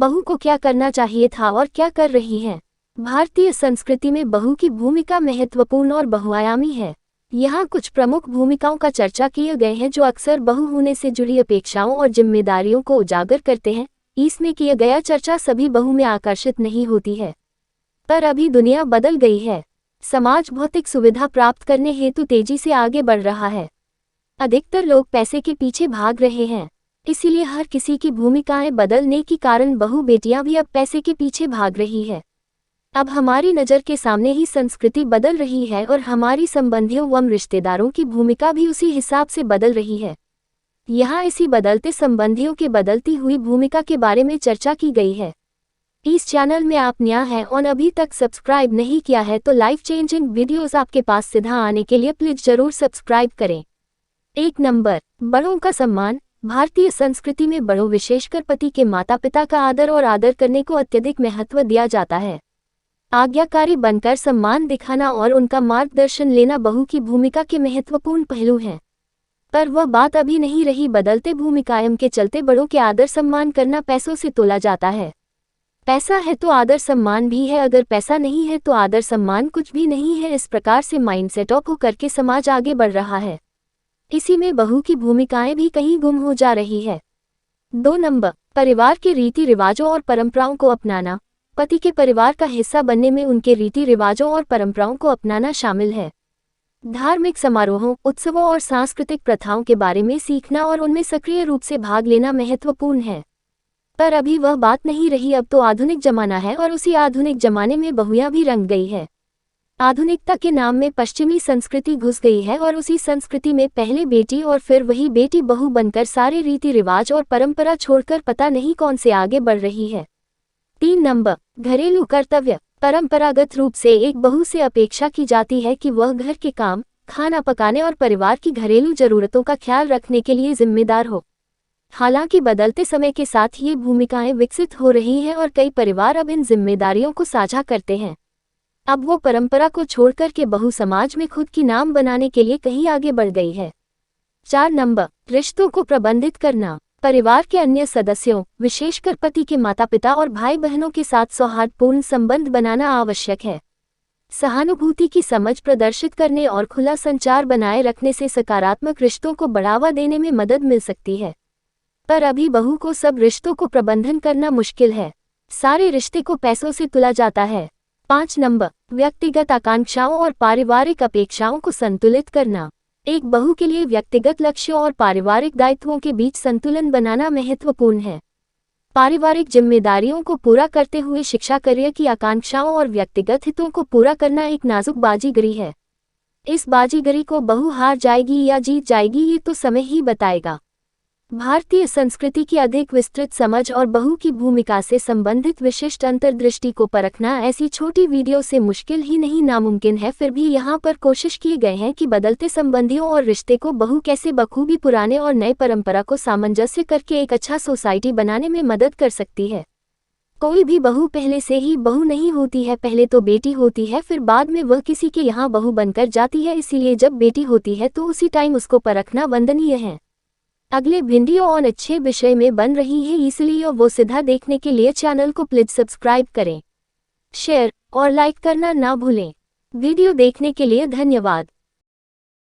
बहू को क्या करना चाहिए था और क्या कर रही हैं? भारतीय संस्कृति में बहू की भूमिका महत्वपूर्ण और बहुआयामी है। यहाँ कुछ प्रमुख भूमिकाओं का चर्चा किए गए हैं जो अक्सर बहू होने से जुड़ी अपेक्षाओं और जिम्मेदारियों को उजागर करते हैं। इसमें किया गया चर्चा सभी बहू में आकर्षित नहीं होती है, पर अभी दुनिया बदल गई है। समाज भौतिक सुविधा प्राप्त करने हेतु तेजी से आगे बढ़ रहा है। अधिकतर लोग पैसे के पीछे भाग रहे हैं, इसीलिए हर किसी की भूमिकाएं बदलने के कारण बहू बेटियां भी अब पैसे के पीछे भाग रही है। अब हमारी नज़र के सामने ही संस्कृति बदल रही है और हमारी संबंधियों व रिश्तेदारों की भूमिका भी उसी हिसाब से बदल रही है। यहाँ इसी बदलते संबंधियों के बदलती हुई भूमिका के बारे में चर्चा की गई है। इस चैनल में आप नया हैं और अभी तक सब्सक्राइब नहीं किया है तो लाइफ चेंजिंग वीडियोस आपके पास सीधा आने के लिए प्लीज जरूर सब्सक्राइब करें। 1 नंबर, बड़ों का सम्मान। भारतीय संस्कृति में बड़ों विशेषकर पति के माता पिता का आदर और आदर करने को अत्यधिक महत्व दिया जाता है। आज्ञाकारी बनकर सम्मान दिखाना और उनका मार्गदर्शन लेना बहू की भूमिका के महत्वपूर्ण पहलू हैं। पर वह बात अभी नहीं रही। बदलते भूमिकाएं के चलते बड़ों के आदर सम्मान करना पैसों से तोला जाता है। पैसा है तो आदर सम्मान भी है, अगर पैसा नहीं है तो आदर सम्मान कुछ भी नहीं है। इस प्रकार से माइंडसेट ऑफ करके समाज आगे बढ़ रहा है। इसी में बहू की भूमिकाएं भी कहीं गुम हो जा रही है। 2 नंबर, परिवार के रीति रिवाजों और परंपराओं को अपनाना। पति के परिवार का हिस्सा बनने में उनके रीति रिवाजों और परंपराओं को अपनाना शामिल है। धार्मिक समारोहों, उत्सवों और सांस्कृतिक प्रथाओं के बारे में सीखना और उनमें सक्रिय रूप से भाग लेना महत्वपूर्ण है। पर अभी वह बात नहीं रही। अब तो आधुनिक जमाना है और उसी आधुनिक जमाने में बहुयां भी रंग गई है। आधुनिकता के नाम में पश्चिमी संस्कृति घुस गई है और उसी संस्कृति में पहले बेटी और फिर वही बेटी बहू बनकर सारे रीति रिवाज और परंपरा छोड़कर पता नहीं कौन से आगे बढ़ रही है। 3 नंबर, घरेलू कर्तव्य। परंपरागत रूप से एक बहू से अपेक्षा की जाती है कि वह घर के काम, खाना पकाने और परिवार की घरेलू जरूरतों का ख्याल रखने के लिए जिम्मेदार हो। हालांकि बदलते समय के साथ ये भूमिकाएं विकसित हो रही हैं और कई परिवार अब इन जिम्मेदारियों को साझा करते हैं। अब वो परंपरा को छोड़कर के बहू समाज में खुद की नाम बनाने के लिए कहीं आगे बढ़ गई है। 4 नंबर, रिश्तों को प्रबंधित करना। परिवार के अन्य सदस्यों, विशेषकर पति के माता पिता और भाई बहनों के साथ सौहार्दपूर्ण संबंध बनाना आवश्यक है। सहानुभूति की समझ प्रदर्शित करने और खुला संचार बनाए रखने से सकारात्मक रिश्तों को बढ़ावा देने में मदद मिल सकती है। पर अभी बहू को सब रिश्तों को प्रबंधन करना मुश्किल है। सारे रिश्ते को पैसों से तुला जाता है। 5 नंबर, व्यक्तिगत आकांक्षाओं और पारिवारिक अपेक्षाओं को संतुलित करना। एक बहू के लिए व्यक्तिगत लक्ष्यों और पारिवारिक दायित्वों के बीच संतुलन बनाना महत्वपूर्ण है। पारिवारिक जिम्मेदारियों को पूरा करते हुए शिक्षा, करियर की आकांक्षाओं और व्यक्तिगत हितों को पूरा करना एक नाजुक बाजीगरी है। इस बाजीगरी को बहू हार जाएगी या जीत जाएगी ये तो समय ही बताएगा। भारतीय संस्कृति की अधिक विस्तृत समझ और बहू की भूमिका से संबंधित विशिष्ट अंतर्दृष्टि को परखना ऐसी छोटी वीडियो से मुश्किल ही नहीं नामुमकिन है। फिर भी यहाँ पर कोशिश किए गए हैं कि बदलते संबंधियों और रिश्ते को बहू कैसे बखूबी पुराने और नए परंपरा को सामंजस्य करके एक अच्छा सोसाइटी बनाने में मदद कर सकती है। कोई भी बहू पहले से ही बहू नहीं होती है। पहले तो बेटी होती है, फिर बाद में वह किसी के यहाँ बहू बनकर जाती है। इसीलिए जब बेटी होती है तो उसी टाइम उसको परखना वंदनीय है। अगले वीडियो और अच्छे विषय में बन रही है, इसलिए वो सीधा देखने के लिए चैनल को प्लीज सब्सक्राइब करें, शेयर और लाइक करना ना भूलें। वीडियो देखने के लिए धन्यवाद।